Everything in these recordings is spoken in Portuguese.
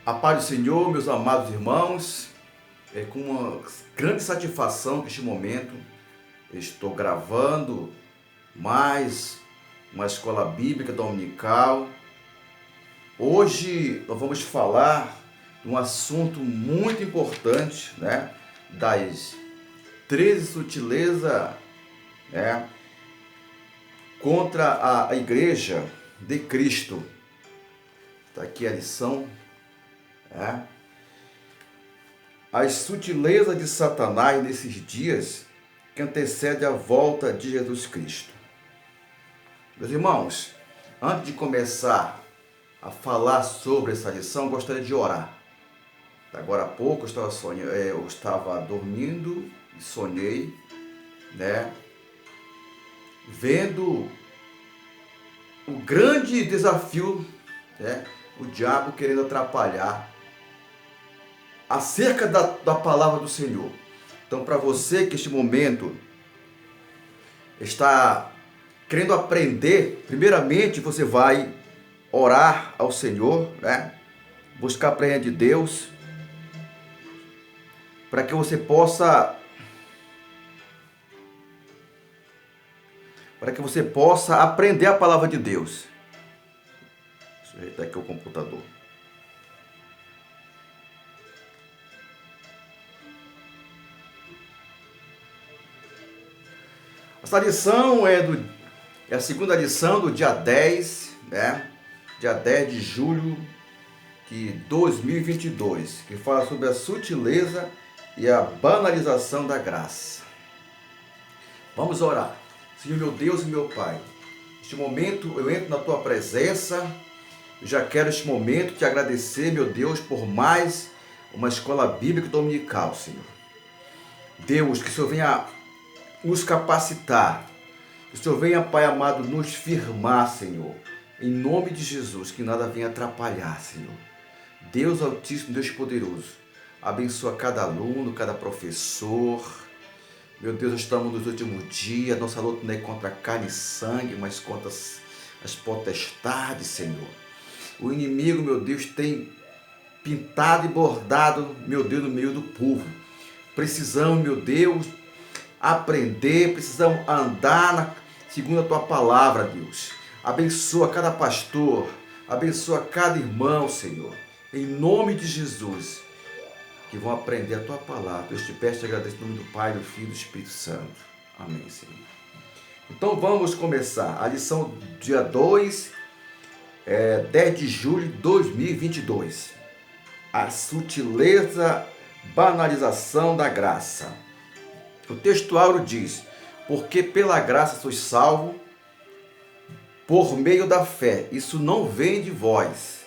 A paz do Senhor, meus amados irmãos, é com uma grande satisfação que neste momento estou gravando mais uma escola bíblica dominical. Hoje nós vamos falar de um assunto muito importante, das 13 sutilezas, contra a igreja de Cristo. Está aqui a lição. As sutilezas de Satanás nesses dias que antecedem a volta de Jesus Cristo. Meus irmãos, antes de começar a falar sobre essa lição, gostaria de orar. Agora há pouco eu estava dormindo e sonhei, vendo o grande desafio, o diabo querendo atrapalhar acerca da palavra do Senhor. Então, para você que neste momento está querendo aprender, primeiramente você vai orar ao Senhor, buscar a presença de Deus, para que você possa aprender a palavra de Deus. Deixa eu ajeitar aqui o computador. Essa lição é a segunda lição do dia 10, dia 10 de julho de 2022, que fala sobre a sutileza e a banalização da graça. Vamos orar. Senhor, meu Deus e meu Pai, neste momento eu entro na Tua presença. Eu já quero neste momento te agradecer, meu Deus, por mais uma escola bíblica dominical, Senhor. Deus, que o Senhor venha nos capacitar, que o Senhor venha, Pai amado, nos firmar, Senhor, em nome de Jesus, que nada venha atrapalhar, Senhor. Deus Altíssimo, Deus Poderoso, abençoa cada aluno, cada professor. Meu Deus, estamos nos últimos dias, nossa luta não é contra carne e sangue, mas contra as potestades, Senhor. O inimigo, meu Deus, tem pintado e bordado, meu Deus, no meio do povo. Precisamos, meu Deus, aprender, precisamos andar segundo a Tua palavra, Deus. Abençoa cada pastor, abençoa cada irmão, Senhor, em nome de Jesus, que vão aprender a Tua palavra. Eu te peço e agradeço em nome do Pai, do Filho e do Espírito Santo. Amém, Senhor. Então vamos começar a lição dia 2, 10 de julho de 2022. A sutileza, banalização da graça. O textuário diz: porque pela graça sois salvo por meio da fé. Isso não vem de vós,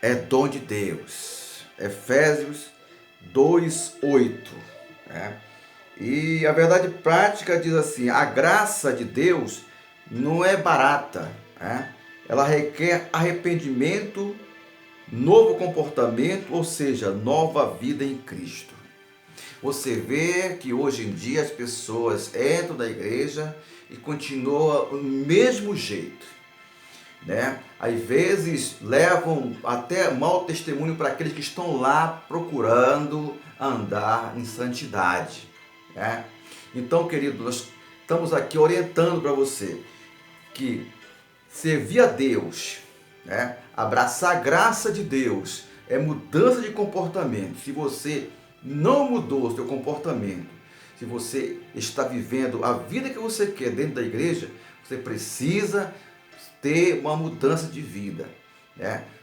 é dom de Deus. Efésios 2:8. E a verdade prática diz assim: a graça de Deus não é barata, ela requer arrependimento, novo comportamento, ou seja, nova vida em Cristo. Você vê que hoje em dia as pessoas entram na igreja e continuam do mesmo jeito, Às vezes levam até mau testemunho para aqueles que estão lá procurando andar em santidade, Então, querido, nós estamos aqui orientando para você que servir a Deus, abraçar a graça de Deus, é mudança de comportamento. Se você não mudou o seu comportamento, se você está vivendo a vida que você quer dentro da igreja, você precisa ter uma mudança de vida.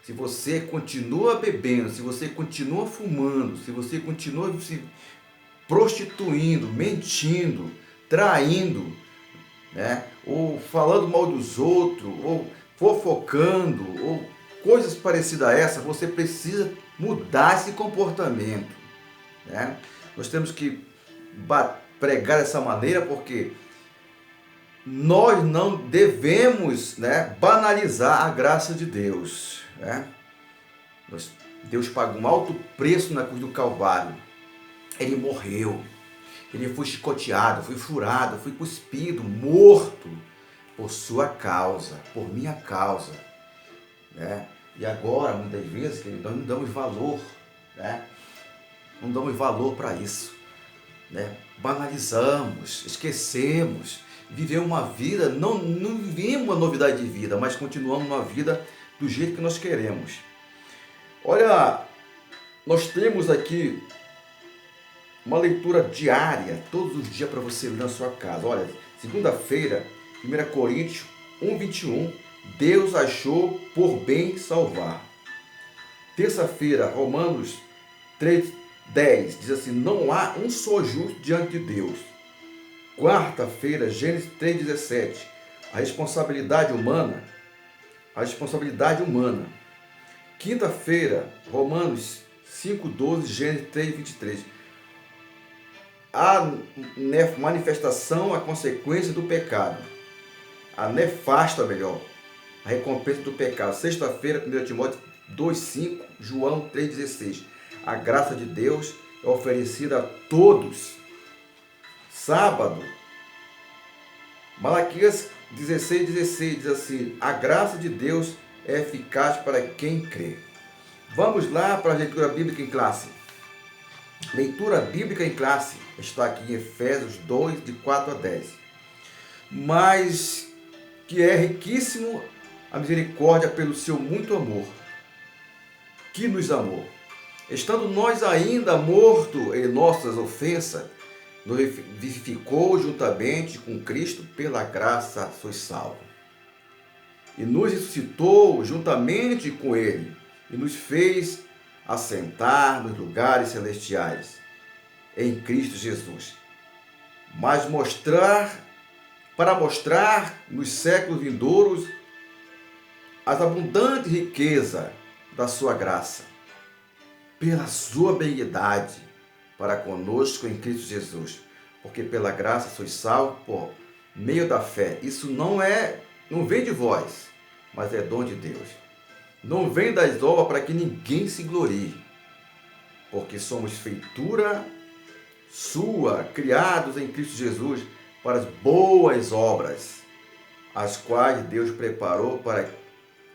Se você continua bebendo, se você continua fumando, se você continua se prostituindo, mentindo, traindo, ou falando mal dos outros, ou fofocando, ou coisas parecidas a essa, você precisa mudar esse comportamento. Nós temos que pregar dessa maneira, porque nós não devemos banalizar a graça de Deus. Deus pagou um alto preço na cruz do Calvário. Ele morreu, ele foi chicoteado, foi furado, foi cuspido, morto por sua causa, por minha causa. E agora, muitas vezes, querido, nós não damos valor, né? Não damos valor para isso, né? Banalizamos, esquecemos, vivemos uma vida, não vivemos uma novidade de vida, mas continuamos uma vida do jeito que nós queremos. Olha, nós temos aqui uma leitura diária, todos os dias para você ler na sua casa. Olha, segunda-feira, 1 Coríntios 1:21, Deus achou por bem salvar. Terça-feira, Romanos 3:10, diz assim, não há um só justo diante de Deus. Quarta-feira, Gênesis 3:17, a responsabilidade humana. Quinta-feira, Romanos 5:12, Gênesis 3:23. A manifestação, a consequência do pecado. A nefasta, melhor, a recompensa do pecado. Sexta-feira, 1 Timóteo 2:5, João 3:16. A graça de Deus é oferecida a todos. Sábado, Malaquias 16:16 diz assim, a graça de Deus é eficaz para quem crê. Vamos lá para a leitura bíblica em classe. Leitura bíblica em classe está aqui em Efésios 2, de 4 a 10. Mas que é riquíssimo a misericórdia pelo seu muito amor, que nos amou. Estando nós ainda mortos em nossas ofensas, nos vivificou juntamente com Cristo, pela graça sois salvos. E nos ressuscitou juntamente com Ele, e nos fez assentar nos lugares celestiais, em Cristo Jesus. Mas para mostrar nos séculos vindouros as abundantes riquezas da sua graça, pela sua benignidade para conosco em Cristo Jesus. Porque pela graça sois salvos por meio da fé. Isso não vem de vós, mas é dom de Deus. Não vem das obras para que ninguém se glorie, porque somos feitura sua, criados em Cristo Jesus para as boas obras, as quais Deus preparou para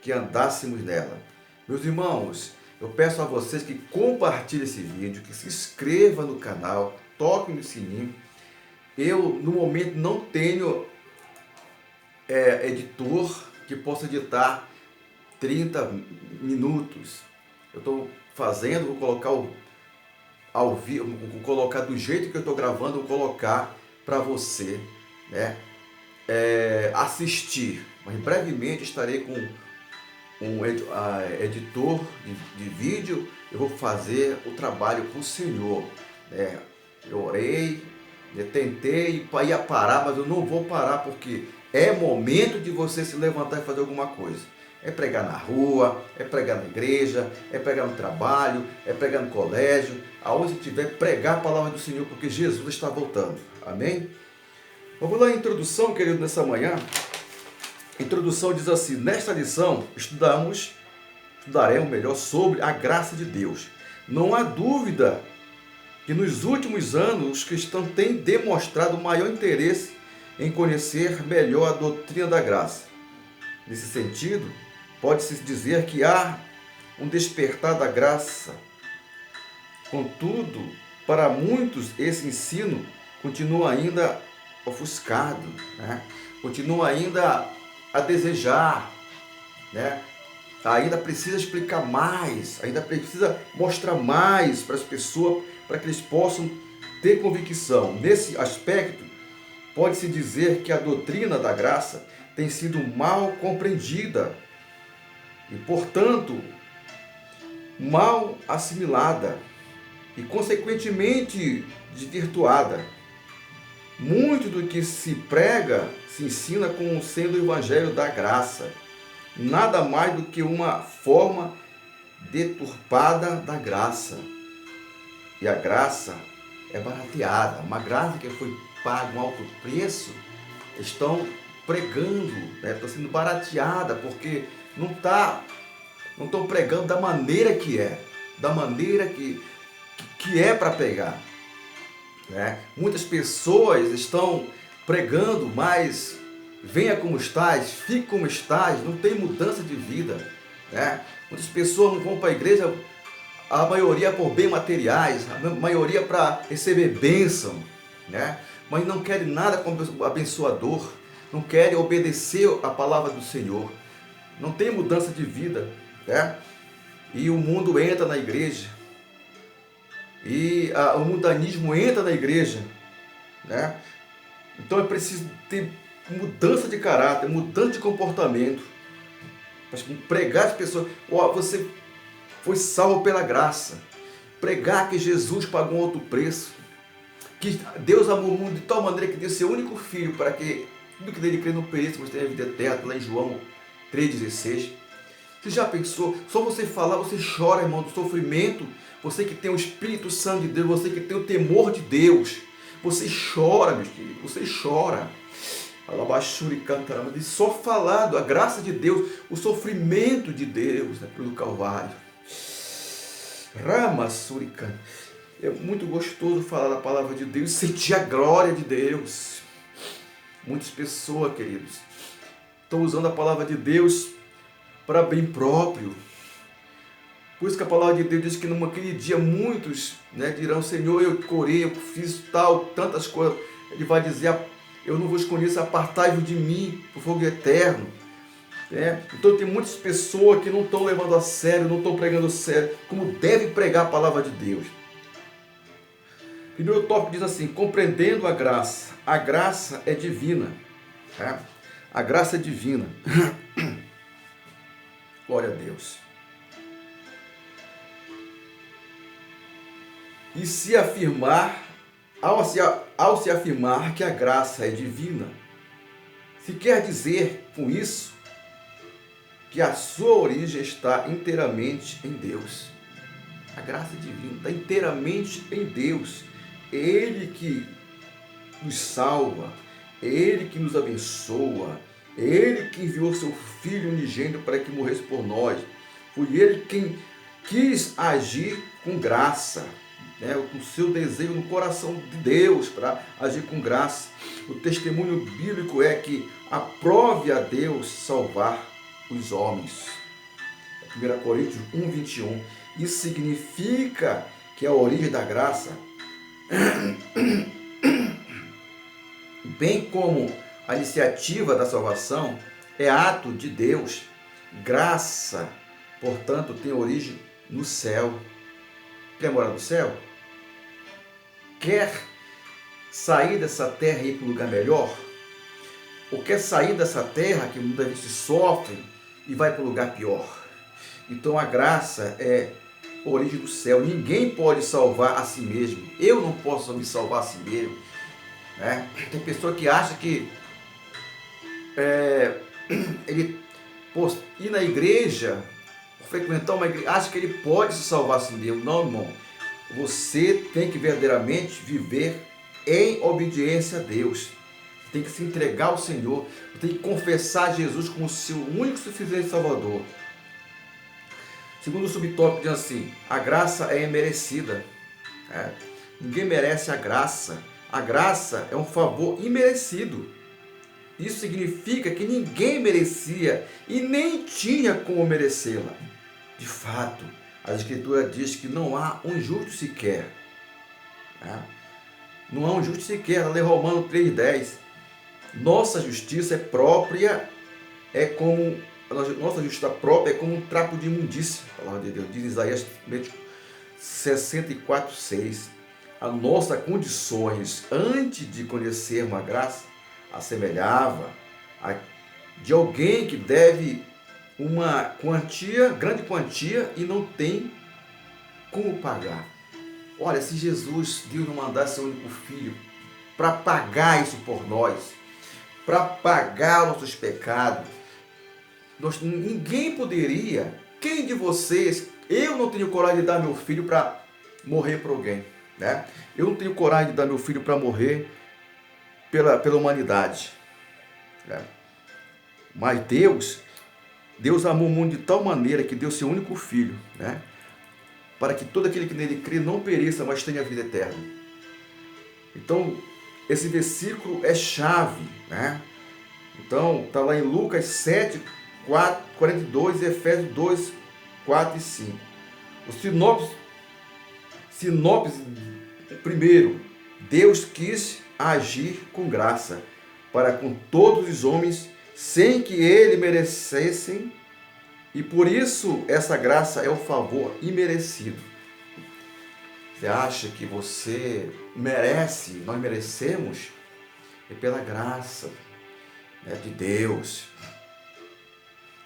que andássemos nela. Meus irmãos, eu peço a vocês que compartilhem esse vídeo, que se inscrevam no canal, toquem no sininho. Eu, no momento, não tenho editor que possa editar 30 minutos. Eu estou fazendo, vou colocar ao vivo, vou colocar do jeito que eu estou gravando, vou colocar para você, né, assistir. Mas brevemente estarei com um editor de vídeo. Eu vou fazer o trabalho para o Senhor, né? Eu orei, tentei, ia parar, mas eu não vou parar, porque é momento de você se levantar e fazer alguma coisa. É pregar na rua, é pregar na igreja, é pregar no trabalho, é pregar no colégio, aonde estiver, pregar a palavra do Senhor, porque Jesus está voltando. Amém? Vamos lá, a introdução, querido, nessa manhã. A introdução diz assim, nesta lição estudaremos melhor sobre a graça de Deus. Não há dúvida que nos últimos anos os cristãos têm demonstrado maior interesse em conhecer melhor a doutrina da graça. Nesse sentido, pode-se dizer que há um despertar da graça. Contudo, para muitos esse ensino continua ainda ofuscado, né? Continua ainda a desejar, né? Ainda precisa explicar mais, ainda precisa mostrar mais para as pessoas, para que eles possam ter convicção. Nesse aspecto, pode-se dizer que a doutrina da graça tem sido mal compreendida e, portanto, mal assimilada e, consequentemente, desvirtuada. Muito do que se prega se ensina como sendo o evangelho da graça, nada mais do que uma forma deturpada da graça. E a graça é barateada, uma graça que foi paga um alto preço, estão pregando, né? Está sendo barateada, porque não estão pregando da maneira que é, da maneira que é para pregar, né? Muitas pessoas estão pregando, mas venha como estás, fique como estás, não tem mudança de vida, né? Muitas pessoas não vão para a igreja, a maioria por bem materiais, a maioria para receber bênção, né? Mas não querem nada como abençoador, não querem obedecer a palavra do Senhor, não tem mudança de vida, né? E o mundo entra na igreja, e o mundanismo entra na igreja, né? Então é preciso ter mudança de caráter, mudança de comportamento, para pregar às pessoas: ó, você foi salvo pela graça. Pregar que Jesus pagou um alto preço, que Deus amou o mundo de tal maneira que deu seu único filho para que tudo que nele crê não pereça, mas tenha vida eterna, lá em João 3,16. Você já pensou? Só você falar, você chora, irmão, do sofrimento. Você que tem o Espírito Santo de Deus, você que tem o temor de Deus, você chora, meus queridos, você chora. Alabaxuri cantarama, de só falar da graça de Deus, o sofrimento de Deus na cruz do Calvário. Rama Surican. É muito gostoso falar da palavra de Deus, sentir a glória de Deus. Muitas pessoas, queridos, estão usando a palavra de Deus para bem próprio. Por isso que a palavra de Deus diz que naquele dia muitos, né, dirão: Senhor, eu corei, eu fiz tantas coisas. Ele vai dizer: eu não vos conheço, apartai-vos de mim, por fogo eterno. Então tem muitas pessoas que não estão levando a sério, não estão pregando a sério, como deve pregar a palavra de Deus. Primeiro tópico diz assim: compreendendo a graça. A graça é divina. A graça é divina. Glória a Deus. E se afirmar, ao se afirmar que a graça é divina, se quer dizer com isso que a sua origem está inteiramente em Deus. A graça divina está inteiramente em Deus. Ele que nos salva, Ele que nos abençoa, Ele que enviou seu Filho unigênito para que morresse por nós. Foi Ele quem quis agir com graça, né? Com seu desejo no coração de Deus para agir com graça. O testemunho bíblico é que aprove a Deus salvar os homens. 1 Coríntios 1:21. Isso significa que a origem da graça, bem como a iniciativa da salvação, é ato de Deus. Graça, portanto, tem origem no céu. Quer morar no céu? Quer sair dessa terra e ir para um lugar melhor? Ou quer sair dessa terra que muitas vezes sofre e vai para um lugar pior? Então a graça é a origem do céu. Ninguém pode salvar a si mesmo. Eu não posso me salvar a si mesmo. Né? Tem pessoa que acha que ele ir na igreja, frequentar uma igreja, acha que ele pode se salvar a si mesmo. Não, irmão. Você tem que verdadeiramente viver em obediência a Deus. Tem que se entregar ao Senhor. Tem que confessar Jesus como seu único e suficiente Salvador. Segundo o subtópico diz assim: a graça é imerecida. Ninguém merece a graça. A graça é um favor imerecido. Isso significa que ninguém merecia e nem tinha como merecê-la. De fato, a Escritura diz que não há um justo sequer. Não há um justo sequer. Lê Romanos 3,10. Nossa justiça própria é como nossa justiça própria é como um trapo de imundícia. A palavra de Deus diz em Isaías 64,6. As nossas condições antes de conhecermos a graça assemelhava a de alguém que deve uma quantia, grande quantia, e não tem como pagar. Olha, se Jesus, Deus não mandasse seu único filho para pagar isso por nós, para pagar nossos pecados, ninguém poderia. Quem de vocês, eu não tenho coragem de dar meu filho para morrer por alguém, né? Eu não tenho coragem de dar meu filho para morrer pela humanidade, né? Mas Deus amou o mundo de tal maneira que deu seu único filho, né? Para que todo aquele que nele crê não pereça, mas tenha vida eterna. Então, esse versículo é chave, né? Então, está lá em Lucas 7, 42 e Efésios 2, 4 e 5. O sinopse, primeiro, Deus quis agir com graça para com todos os homens, sem que ele merecessem, e por isso essa graça é o favor imerecido. Você acha que você merece, nós merecemos? É pela graça, né, de Deus.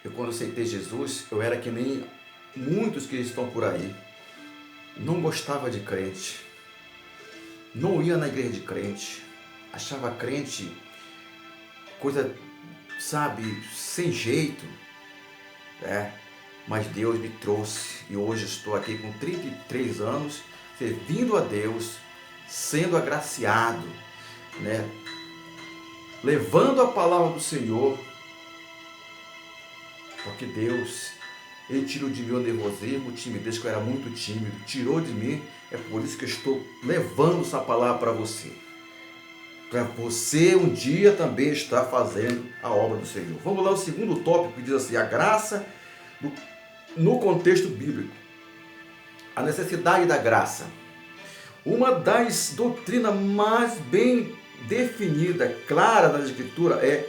Eu, quando aceitei Jesus, eu era que nem muitos que estão por aí. Não gostava de crente. Não ia na igreja de crente. Achava crente coisa, sabe, sem jeito. Mas Deus me trouxe. E hoje estou aqui com 33 anos, servindo a Deus, sendo agraciado, né? Levando a palavra do Senhor. Porque Deus, Ele tirou de mim o nervosismo, timidez, que eu era muito tímido, tirou de mim. É por isso que eu estou levando essa palavra para você. Para você um dia também estar fazendo a obra do Senhor. Vamos lá, o segundo tópico que diz assim, a graça no contexto bíblico. A necessidade da graça. Uma das doutrinas mais bem definida, clara da Escritura é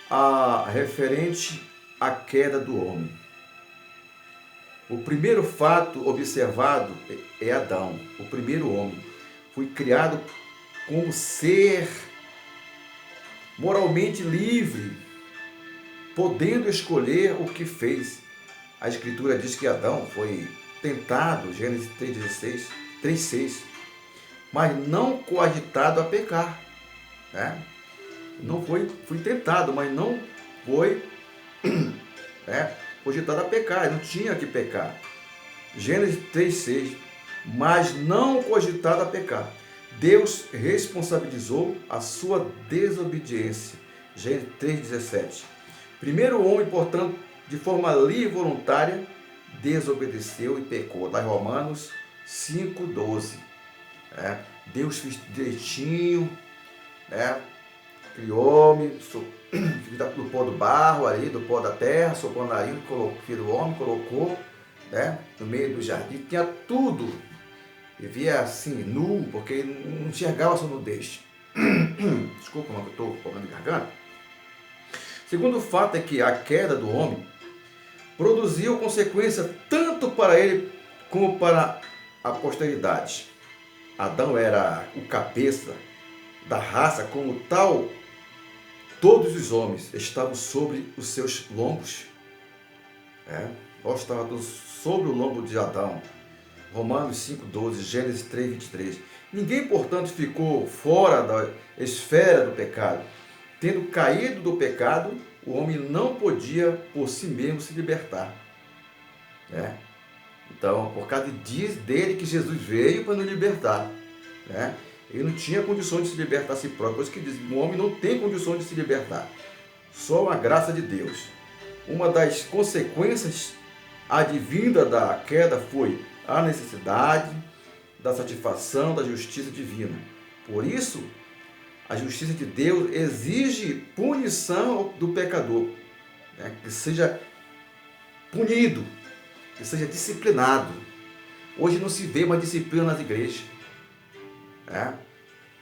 a referente à queda do homem. O primeiro fato observado é Adão, o primeiro homem. Foi criado como ser moralmente livre, podendo escolher o que fez. A Escritura diz que Adão foi tentado, Gênesis 3,6, mas não coagitado a pecar. Né? Não foi tentado, mas não foi cogitado a pecar, ele não tinha que pecar. Gênesis 3,6, mas não cogitado a pecar. Deus responsabilizou a sua desobediência. Gênesis 3,17. Primeiro o homem, portanto, de forma livre e voluntária, desobedeceu e pecou. Está em Romanos 5,12. Deus fez direitinho, criou homem, do pó do barro ali, do pó da terra, soprou o nariz, fez o homem, colocou, no meio do jardim, tinha tudo. Vivia assim, nu, porque ele não enxergava a sua nudez. Desculpa, mas eu estou com problema de garganta. Segundo fato é que a queda do homem produziu consequência tanto para ele como para a posteridade. Adão era o cabeça da raça, como tal, todos os homens estavam sobre os seus lombos. Nós estávamos sobre o lombo de Adão. Romanos 5,12, Gênesis 3,23. Ninguém, portanto, ficou fora da esfera do pecado. Tendo caído do pecado, o homem não podia por si mesmo se libertar. Então, por causa dele que Jesus veio para nos libertar. Ele não tinha condições de se libertar a si próprio. Por isso que diz, o homem não tem condições de se libertar. Só a graça de Deus. Uma das consequências advinda da queda foi a necessidade da satisfação da justiça divina. Por isso, a justiça de Deus exige punição do pecador, que seja punido, que seja disciplinado. Hoje não se vê mais disciplina nas igrejas.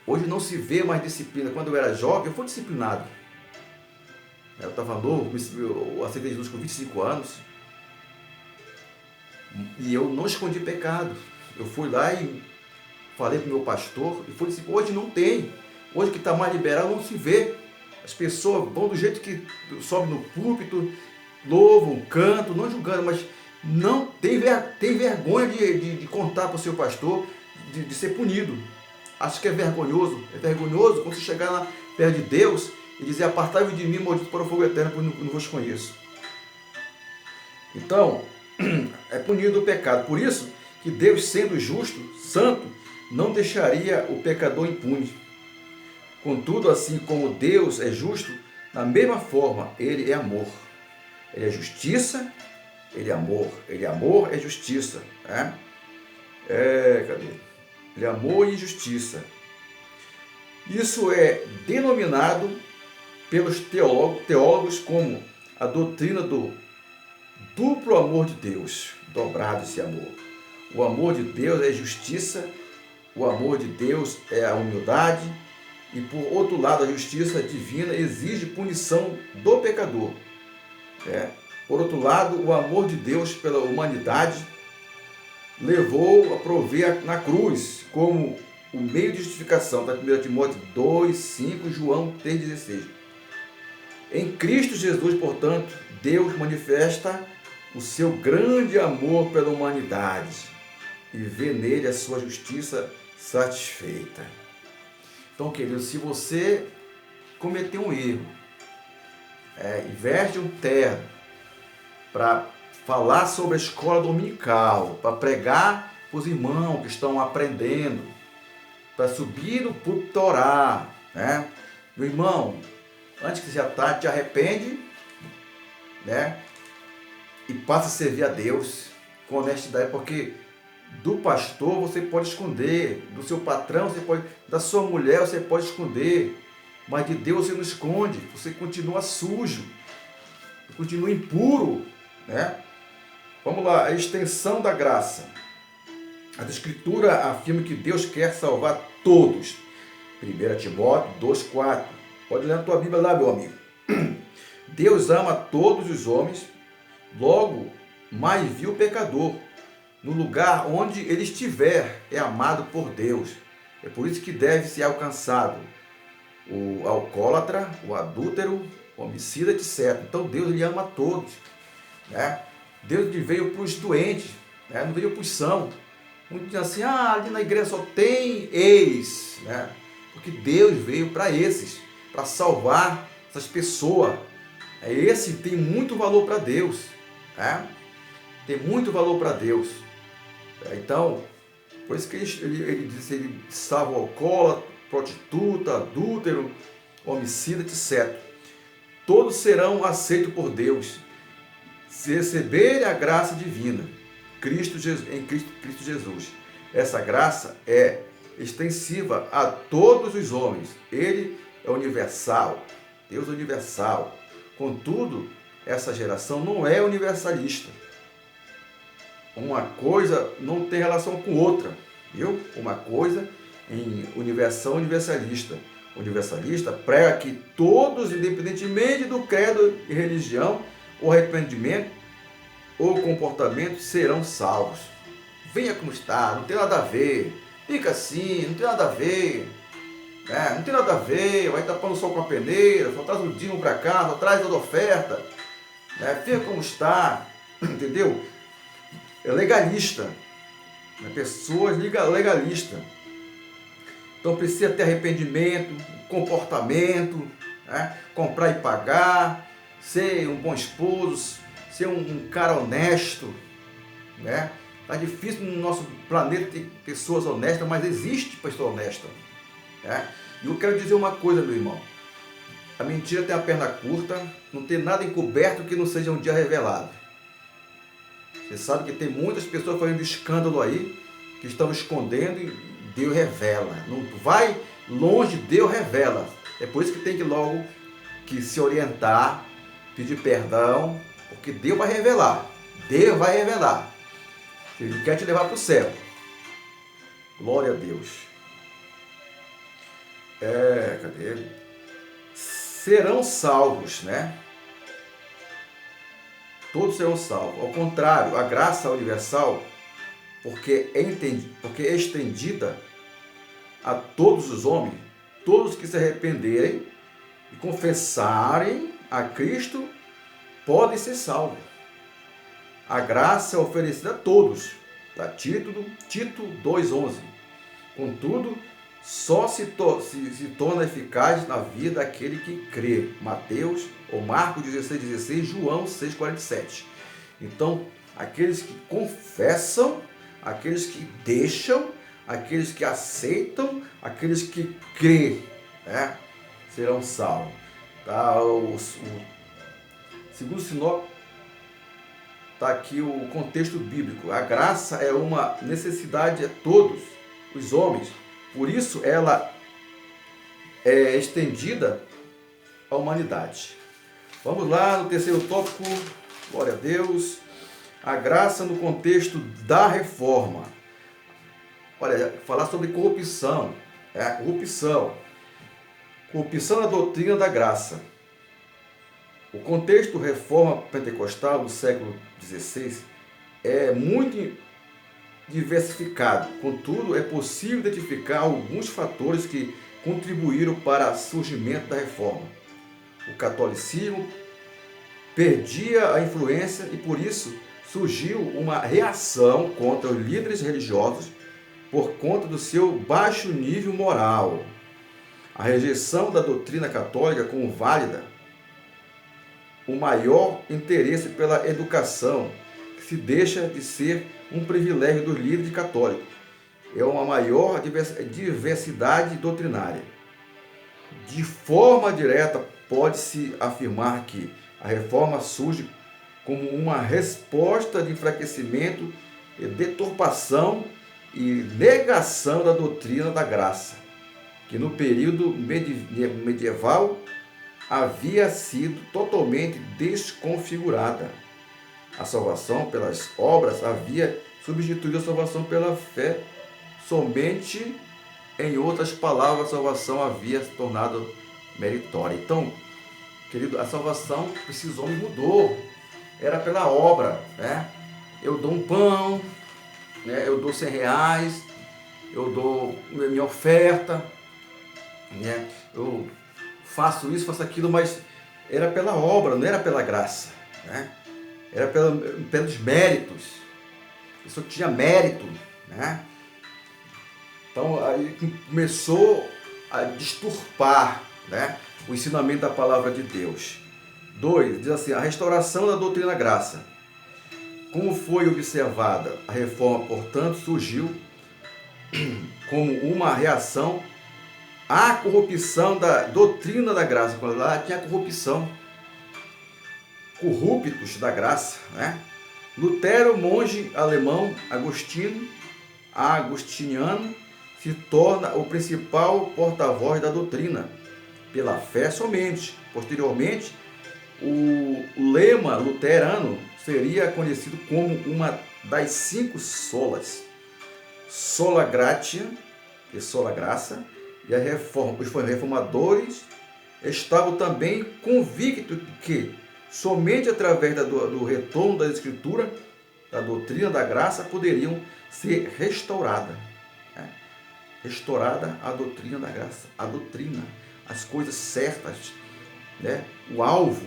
Hoje não se vê mais disciplina. Quando eu era jovem, eu fui disciplinado. Eu estava novo, eu aceitei Jesus com 25 anos. E eu não escondi pecado. Eu fui lá e falei para o meu pastor, e falei assim, hoje não tem. Hoje que está mais liberal, não se vê. As pessoas vão do jeito que sobe no púlpito, louvam, cantam, não julgando, mas não tem vergonha de contar para o seu pastor, de ser punido. Acho que é vergonhoso. É vergonhoso quando você chegar lá perto de Deus e dizer, apartai-vos de mim, maldito para o fogo eterno, pois não vos conheço. Então, é punido o pecado. Por isso que Deus, sendo justo, santo, não deixaria o pecador impune. Contudo, assim como Deus é justo, da mesma forma, Ele é amor. Ele é justiça, Ele é amor. Ele é amor, é justiça. Cadê? Ele é amor e justiça. Isso é denominado pelos teólogos como a doutrina do duplo amor de Deus, dobrado esse amor. O amor de Deus é justiça, o amor de Deus é a humildade, e por outro lado, a justiça divina exige punição do pecador. Por outro lado, o amor de Deus pela humanidade levou a prover na cruz como o meio de justificação. Está 1 Timóteo 2, 5, João 3,16. Em Cristo Jesus, portanto, Deus manifesta o seu grande amor pela humanidade e vê nele a sua justiça satisfeita. Então, querido, se você cometeu um erro, e veste um terno para falar sobre a escola dominical, para pregar para os irmãos que estão aprendendo, para subir no púlpito orar, né? Meu irmão, antes que seja tarde, te arrepende, né? E passa a servir a Deus com honestidade, porque do pastor você pode esconder, do seu patrão você pode, da sua mulher você pode esconder, mas de Deus você não esconde, você continua sujo, continua impuro, né? Vamos lá, a extensão da graça. A Escritura afirma que Deus quer salvar todos. 1 Timóteo 2,4. Pode ler na tua Bíblia lá, meu amigo. Deus ama todos os homens, logo mais viu o pecador. No lugar onde ele estiver, é amado por Deus. É por isso que deve ser alcançado o alcoólatra, o adúltero, o homicida, etc. Então Deus ele ama a todos, né? Deus veio para os doentes, né? Não veio para os sãos. Muitos dizem assim, ali na igreja só tem ex, né? Porque Deus veio para esses, para salvar essas pessoas. Esse tem muito valor para Deus, né? Tem muito valor para Deus. Então, por isso que ele diz, ele salva o alcoólatra, prostituta, adúltero, homicida, etc. Todos serão aceitos por Deus, se receberem a graça divina, em Cristo Jesus. Essa graça é extensiva a todos os homens. Ele é universal, Deus é universal. Contudo, essa geração não é universalista. Uma coisa não tem relação com outra, viu? Uma coisa em universalista. O universalista prega que todos, independentemente do credo e religião, ou arrependimento ou comportamento, serão salvos. Venha como está, não tem nada a ver. Fica assim, não tem nada a ver. Não tem nada a ver, vai tapando o sol com a peneira, só traz o dízimo para cá, só traz toda oferta. Fica como está, entendeu? É legalista. Pessoas legalistas. Então precisa ter arrependimento, comportamento, comprar e pagar, ser um bom esposo, ser um cara honesto. Tá difícil no nosso planeta ter pessoas honestas, mas existe pessoa honesta. E eu quero dizer uma coisa, meu irmão. A mentira tem a perna curta, não tem nada encoberto que não seja um dia revelado. Você sabe que tem muitas pessoas fazendo escândalo aí, que estão escondendo e Deus revela. Não vai longe, Deus revela. É por isso que tem que logo que se orientar, pedir perdão, porque Deus vai revelar. Deus vai revelar. Ele quer te levar para o céu. Glória a Deus. Cadê? Serão salvos, né? Todos serão salvos. Ao contrário, a graça universal, porque é estendida a todos os homens, todos que se arrependerem e confessarem a Cristo, podem ser salvos. A graça é oferecida a todos. Tá? Tito 2,11. Contudo, só se torna eficaz na vida daquele que crê. Mateus, ou Marcos 16,16, João 6,47. Então, aqueles que confessam, aqueles que deixam, aqueles que aceitam, aqueles que crêem, serão salvos. Tá? Segundo Sinop, está aqui o contexto bíblico. A graça é uma necessidade a todos os homens. Por isso, ela é estendida à humanidade. Vamos lá no terceiro tópico, Glória a Deus. A graça no contexto da reforma. Olha, falar sobre corrupção. Corrupção na doutrina da graça. O contexto reforma pentecostal do século XVI é muito diversificado. Contudo, é possível identificar alguns fatores que contribuíram para o surgimento da reforma. O catolicismo perdia a influência e, por isso, surgiu uma reação contra os líderes religiosos por conta do seu baixo nível moral. A rejeição da doutrina católica como válida, o maior interesse pela educação, que se deixa de ser um privilégio dos líderes católicos, é uma maior diversidade doutrinária. De forma direta, pode-se afirmar que a reforma surge como uma resposta de enfraquecimento, deturpação e negação da doutrina da graça, que no período medieval havia sido totalmente desconfigurada. A salvação pelas obras havia substituído a salvação pela fé somente. Em outras palavras, a salvação havia se tornado meritória. Então, querido, a salvação precisou e mudou. Era pela obra, né? Eu dou um pão, né? Eu dou R$100, eu dou minha oferta, né? Eu faço isso, faço aquilo, mas era pela obra, não era pela graça, né? Era pelos méritos. A pessoa tinha mérito, né? Então aí começou a disturpar, né, o ensinamento da palavra de Deus. 2, diz assim, a restauração da doutrina da graça. Como foi observada, a reforma, portanto, surgiu como uma reação à corrupção da doutrina da graça. Quando lá tinha corrupção, corruptos da graça, né? Lutero, monge alemão, agostiniano, se torna o principal porta-voz da doutrina, pela fé somente. Posteriormente, o lema luterano seria conhecido como uma das 5 solas. Sola gratia, que é sola graça, e os reformadores estavam também convictos de que somente através do retorno da Escritura, da doutrina da graça, poderiam ser restauradas. Né? Restaurada a doutrina da graça, a doutrina, as coisas certas, né? O alvo,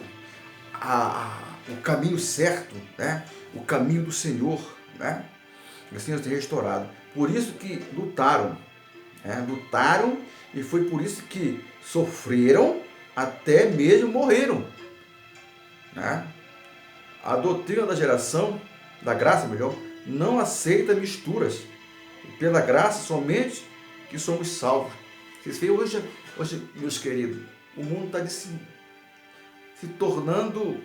o caminho certo, né? O caminho do Senhor, né? Assim ser restaurado. Por isso que lutaram, né? Lutaram, e foi por isso que sofreram, até mesmo morreram. Né? A doutrina da geração, da graça melhor, não aceita misturas. Pela graça somente que somos salvos. Vocês veem hoje, meus queridos, o mundo está se tornando,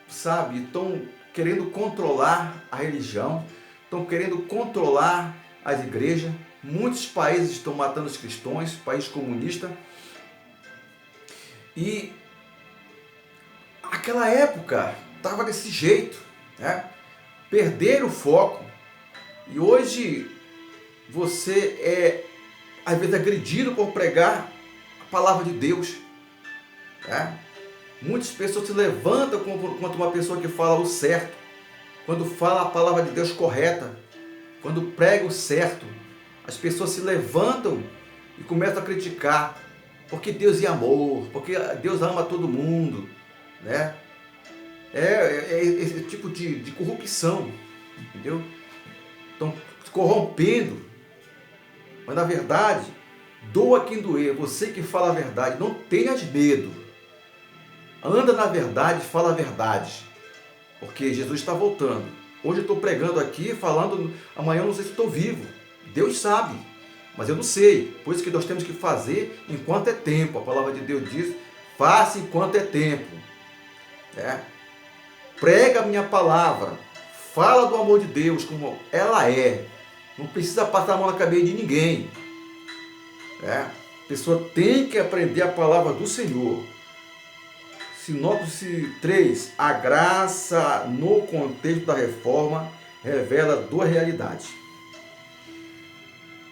sabe, estão querendo controlar a religião, estão querendo controlar as igrejas. Muitos países estão matando os cristãos, país comunista. E aquela época estava desse jeito, né? Perderam o foco. E hoje você é, às vezes, agredido por pregar a palavra de Deus. Né? Muitas pessoas se levantam contra uma pessoa que fala o certo, quando fala a palavra de Deus correta, quando prega o certo. As pessoas se levantam e começam a criticar, porque Deus é amor, porque Deus ama todo mundo, né? É esse tipo de corrupção, entendeu? Estão corrompendo, mas na verdade, doa quem doer, você que fala a verdade, não tenhas medo, anda na verdade, fala a verdade, porque Jesus está voltando. Hoje eu estou pregando aqui, falando, amanhã eu não sei se estou vivo, Deus sabe, mas eu não sei. Por isso que nós temos que fazer enquanto é tempo. A palavra de Deus diz, faça enquanto é tempo. Né? Prega a minha palavra, fala do amor de Deus como ela é. Não precisa passar a mão na cabeça de ninguém. Né? A pessoa tem que aprender a palavra do Senhor. Sinopse 3. A graça no contexto da reforma revela duas realidades: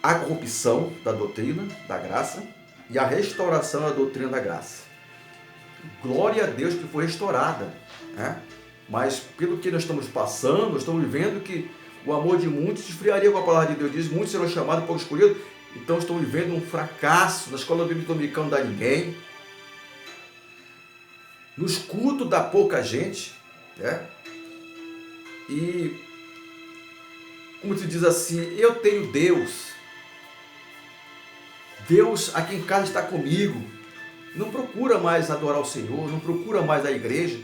a corrupção da doutrina da graça e a restauração da doutrina da graça. Glória a Deus que foi restaurada, né? Mas pelo que nós estamos passando, nós estamos vendo que o amor de muitos esfriaria com a palavra de Deus. Diz: muitos serão chamados, poucos escolhidos. Então estamos vivendo um fracasso. Na escola bíblica dominicana não dá ninguém. Nos cultos dá pouca gente, né? E, como se diz assim, eu tenho Deus. Deus aqui em casa está comigo. Não procura mais adorar o Senhor, não procura mais a igreja,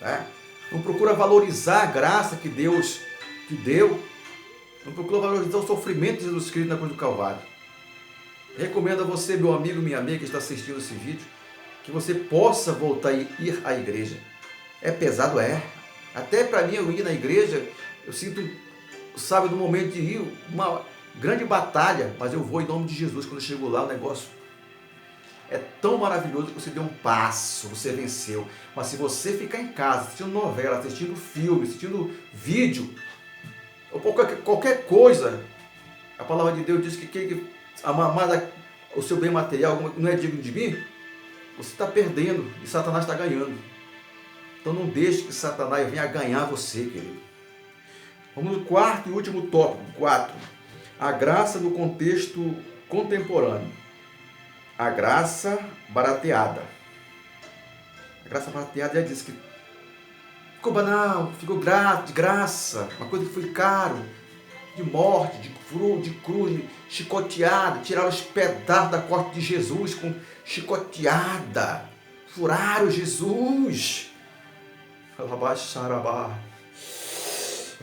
né? Não procura valorizar a graça que Deus te deu, não procura valorizar o sofrimento de Jesus Cristo na cruz do Calvário. Recomendo a você, meu amigo, minha amiga que está assistindo esse vídeo, que você possa voltar e ir à igreja. É pesado, é. Até para mim, eu ir na igreja, eu sinto, sabe, no momento de ir, uma grande batalha, mas eu vou em nome de Jesus. Quando eu chego lá, o negócio é tão maravilhoso que você deu um passo, você venceu. Mas se você ficar em casa, assistindo novela, assistindo filme, assistindo vídeo, ou qualquer coisa, a palavra de Deus diz que quem amar mais o seu bem material não é digno de mim, você está perdendo e Satanás está ganhando. Então não deixe que Satanás venha ganhar você, querido. Vamos no quarto e último tópico. 4. A graça no contexto contemporâneo. A graça barateada. A graça barateada já diz que ficou banal, ficou de graça, uma coisa que foi caro, de morte, de cruz, chicoteada, tiraram os pedaços da corte de Jesus com chicoteada, furaram Jesus. Alabaxarabá.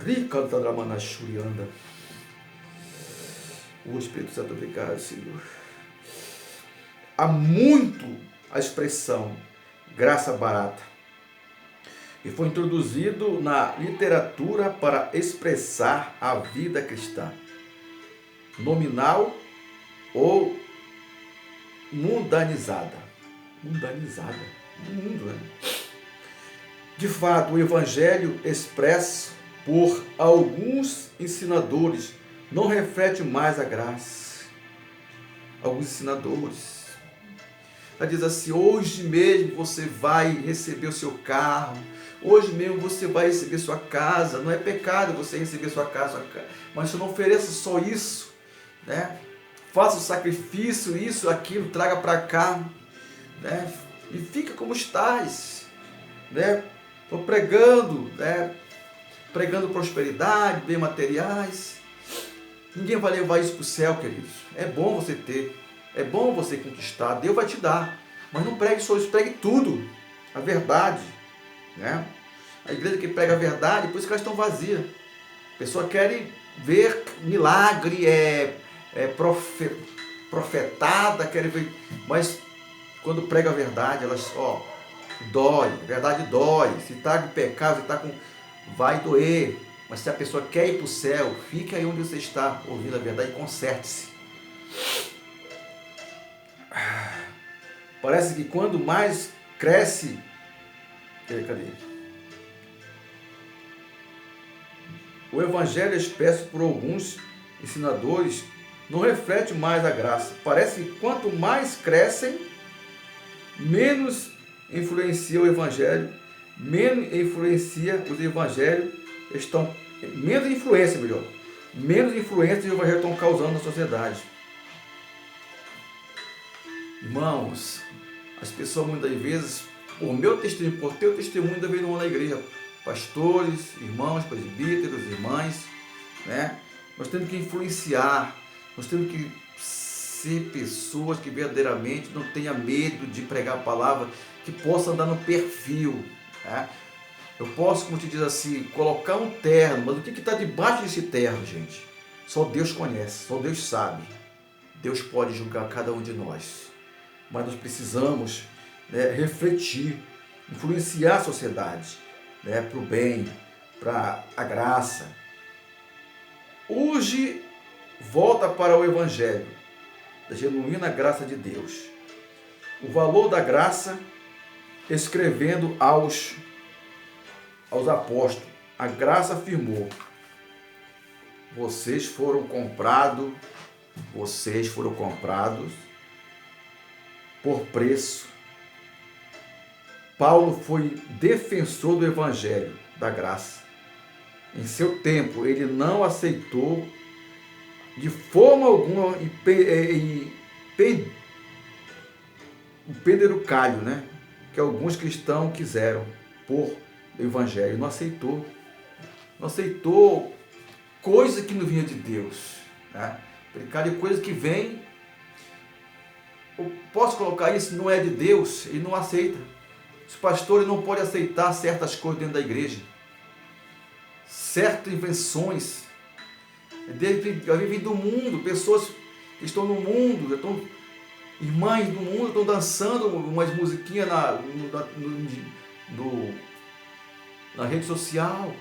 Ricantadramanachurianda. O Espírito Santo, obrigado, Senhor. Há muito a expressão graça barata e foi introduzido na literatura para expressar a vida cristã, nominal ou mundanizada. Mundanizada, mundo, né? De fato, o evangelho expresso por alguns ensinadores não reflete mais a graça. Alguns ensinadores. Ela diz assim: hoje mesmo você vai receber o seu carro, hoje mesmo você vai receber sua casa. Não é pecado você receber sua casa, mas você não ofereça só isso, né? Faça o sacrifício, isso, aquilo, traga para cá, né? E fica como estás, né? Estou pregando, né? Pregando prosperidade, bem materiais. Ninguém vai levar isso para o céu, queridos. É bom você ter, é bom você conquistar, Deus vai te dar. Mas não pregue só isso, pregue tudo, a verdade, né? A igreja que prega a verdade, por isso que elas estão vazias. A pessoa quer ver milagre, profetada, quer ver, mas quando prega a verdade, elas, dói, a verdade dói. Se está de pecado, se está com, vai doer. Mas se a pessoa quer ir para o céu, fique aí onde você está, ouvindo a verdade e conserte-se. Parece que quando mais cresce... Cadê? O evangelho expresso por alguns ensinadores não reflete mais a graça. Parece que quanto mais crescem, menos influencia o evangelho, menos influencia os evangelhos estão, menos influência os evangelhos estão causando na sociedade. Irmãos, as pessoas muitas vezes, por meu testemunho, por teu testemunho, ainda vêm na igreja, pastores, irmãos, presbíteros, irmãs, né? Nós temos que influenciar, nós temos que ser pessoas que verdadeiramente não tenham medo de pregar a palavra, que possam andar no perfil, né? Eu posso, como te diz assim, colocar um terno, mas o que está debaixo desse terno, gente? Só Deus conhece, só Deus sabe. Deus pode julgar cada um de nós. Mas nós precisamos, né, refletir, influenciar a sociedade, né, para o bem, para a graça. Hoje, volta para o Evangelho, da genuína graça de Deus. O valor da graça escrevendo aos apóstolos, a graça afirmou: vocês foram comprados por preço. Paulo foi defensor do evangelho da graça. Em seu tempo, ele não aceitou de forma alguma o penderucalho, né, que alguns cristãos quiseram por evangelho. Não aceitou coisa que não vinha de Deus, né? Brincar de coisa que vem, eu posso colocar isso, não é de Deus, e não aceita. Os pastores não podem aceitar certas coisas dentro da igreja, certas invenções, vivem do mundo, pessoas que estão no mundo, irmãs do mundo, estão dançando umas musiquinhas na rede social.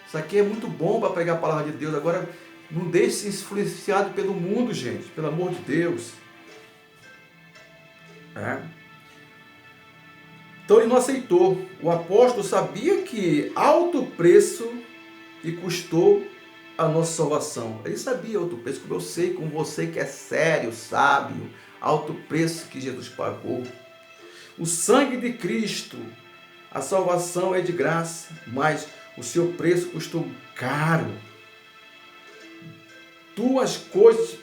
Isso aqui é muito bom para pregar a palavra de Deus. Agora, não deixe se influenciado pelo mundo, gente, pelo amor de Deus. Então ele não aceitou. O apóstolo sabia que alto preço lhe custou a nossa salvação. Ele sabia alto preço, como eu sei, como você que é sério, sábio, alto preço que Jesus pagou. O sangue de Cristo, a salvação é de graça, mas o seu preço custou caro. Duas coisas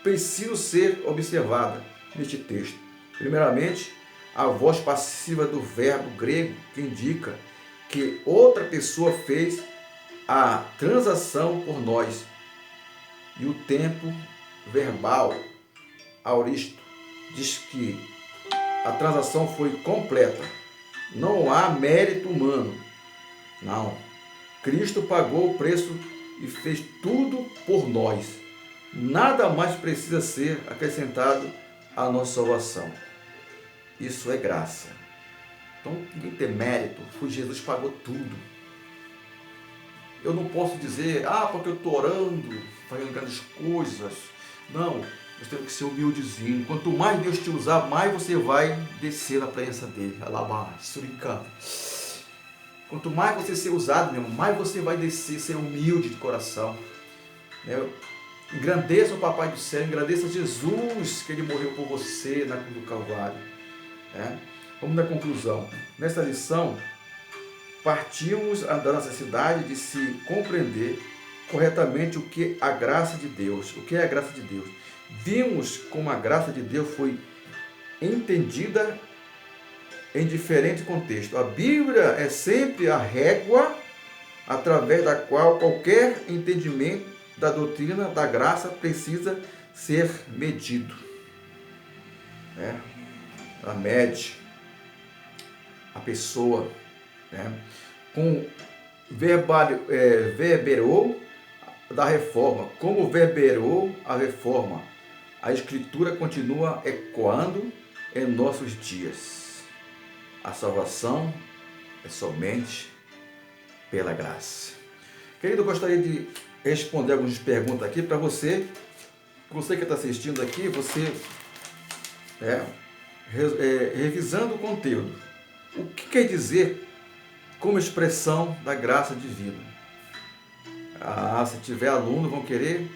precisam ser observadas neste texto. Primeiramente, a voz passiva do verbo grego, que indica que outra pessoa fez a transação por nós. E o tempo verbal, auristo, diz que a transação foi completa. Não há mérito humano. Não. Cristo pagou o preço e fez tudo por nós. Nada mais precisa ser acrescentado à nossa salvação. Isso é graça. Então, ninguém tem mérito, porque Jesus pagou tudo. Eu não posso dizer, porque eu estou orando, fazendo grandes coisas. Não, nós temos que ser humildezinho. Quanto mais Deus te usar, mais você vai descer na presença dele. Alabá, suricando. Quanto mais você ser usado, meu irmão, mais você vai descer, ser humilde de coração. Engrandeça o Papai do Céu, engrandeça Jesus, que ele morreu por você na cruz do Calvário. Vamos na conclusão. Nesta lição, partimos da necessidade de se compreender corretamente o que é a graça de Deus. O que é a graça de Deus? Vimos como a graça de Deus foi entendida em diferentes contextos. A Bíblia é sempre a régua através da qual qualquer entendimento da doutrina da graça precisa ser medido. Ela mede a pessoa, com verberou da reforma. Como verberou a reforma, a Escritura continua ecoando em nossos dias. A salvação é somente pela graça. Querido, eu gostaria de responder algumas perguntas aqui para você. Você que está assistindo aqui, você revisando o conteúdo. O que quer dizer como expressão da graça divina? Se tiver aluno, vão querer...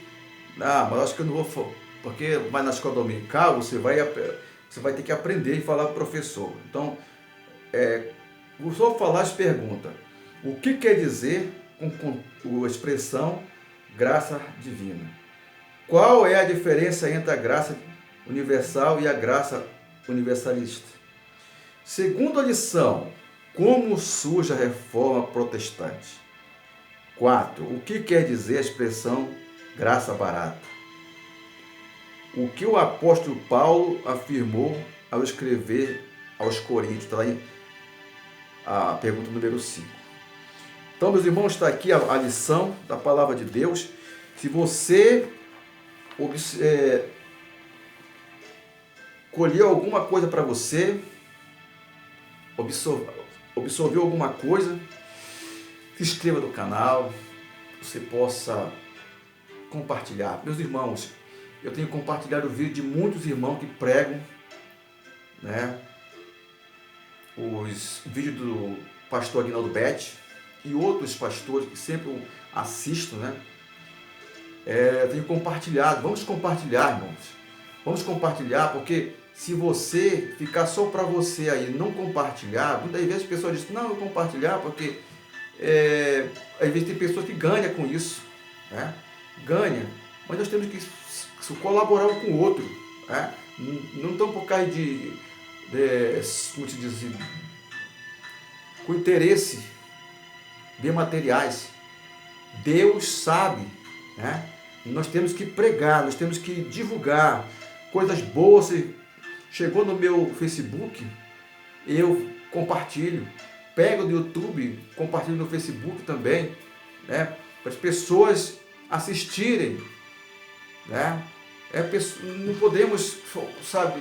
mas acho que eu não vou... Porque vai na escola dominical, você vai ter que aprender e falar para o professor. Então, vou só falar as perguntas. O que quer dizer com a expressão graça divina? Qual é a diferença entre a graça universal e a graça universalista? Segunda lição, como surge a reforma protestante? 4. O que quer dizer a expressão graça barata? O que o apóstolo Paulo afirmou ao escrever aos Coríntios? Está aí a pergunta número 5. Então, meus irmãos, está aqui a lição da palavra de Deus. Se você colheu alguma coisa para você, absorveu alguma coisa, se inscreva no canal, você possa compartilhar. Meus irmãos, eu tenho compartilhado o vídeo de muitos irmãos que pregam, os vídeos do pastor Aguinaldo Betti e outros pastores que sempre eu assisto, né? Tenho compartilhado. Vamos compartilhar, irmãos. Vamos compartilhar, porque se você ficar só para você aí, não compartilhar, muitas vezes as pessoas dizem, não, eu vou compartilhar porque às vezes tem pessoas que ganham com isso, né? Ganha, mas nós temos que colaborar um com o outro, né? Não estão por causa como se diz assim, com interesse de materiais. Deus sabe, né? Nós temos que pregar, nós temos que divulgar coisas boas. Chegou no meu Facebook, eu compartilho. Pego do YouTube, compartilho no Facebook também, né? Para as pessoas assistirem, né? Não podemos, sabe,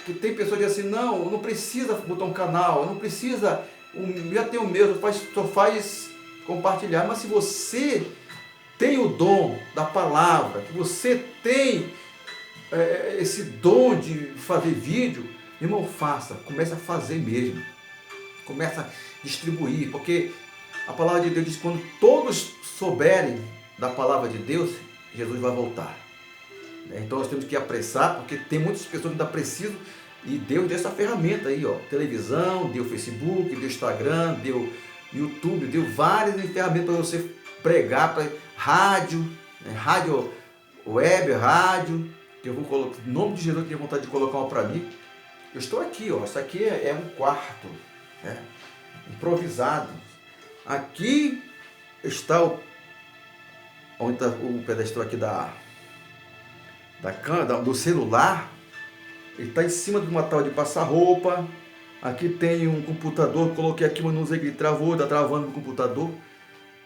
que tem pessoas que dizem assim, não precisa botar um canal, não precisa, já tem o meu, só faz compartilhar. Mas se você tem o dom da palavra, que você tem esse dom de fazer vídeo, irmão, faça, comece a fazer mesmo, comece a distribuir, porque a palavra de Deus diz que quando todos souberem da palavra de Deus, Jesus vai voltar. Então nós temos que apressar, porque tem muitas pessoas que ainda precisam, e Deus deu essa ferramenta aí, ó, televisão, deu Facebook, deu Instagram, deu YouTube, deu várias ferramentas para você pregar, para rádio, né? Rádio web, rádio, que eu vou colocar, em nome de Jesus, eu tenho vontade de colocar uma para mim. Eu estou aqui, ó, isso aqui é um quarto, né? Improvisado. Aqui está onde está o pedestal aqui do celular. Ele está em cima de uma tal de passar roupa. Aqui tem um computador, coloquei aqui, mas não usei, ele travou, está travando o computador.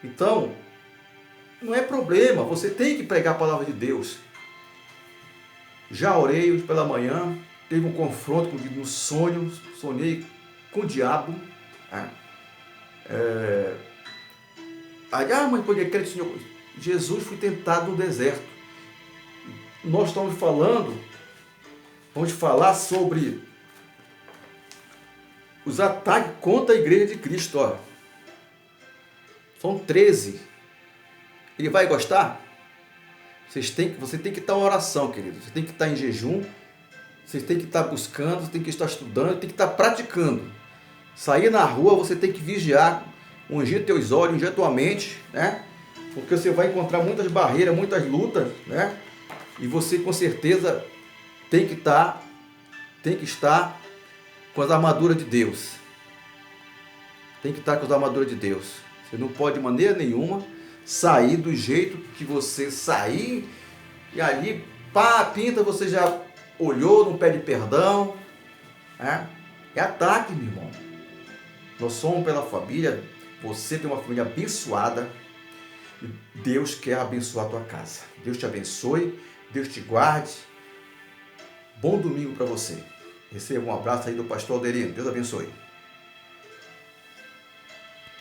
Então, não é problema, você tem que pregar a palavra de Deus. Já orei hoje pela manhã, teve um confronto comigo no sonho, sonhei com o diabo. Mas por que Senhor? Jesus foi tentado no deserto. Nós vamos falar sobre os ataques contra a igreja de Cristo. Ó. São 13. Ele vai gostar? Você tem que estar em oração, querido. Você tem que estar em jejum. Você tem que estar buscando, você tem que estar estudando, tem que estar praticando. Sair na rua, você tem que vigiar, ungir teus olhos, ungir tua mente, né? Porque você vai encontrar muitas barreiras, muitas lutas, né? E você com certeza tem que estar com as armaduras de Deus. Tem que estar com as armaduras de Deus. Você não pode de maneira nenhuma sair do jeito que você sair e ali, pinta, você já olhou, não pede perdão. É ataque, meu irmão. Nós somos pela família, você tem uma família abençoada. Deus quer abençoar a tua casa. Deus te abençoe, Deus te guarde. Bom domingo para você. Receba um abraço aí do pastor Alderino. Deus abençoe.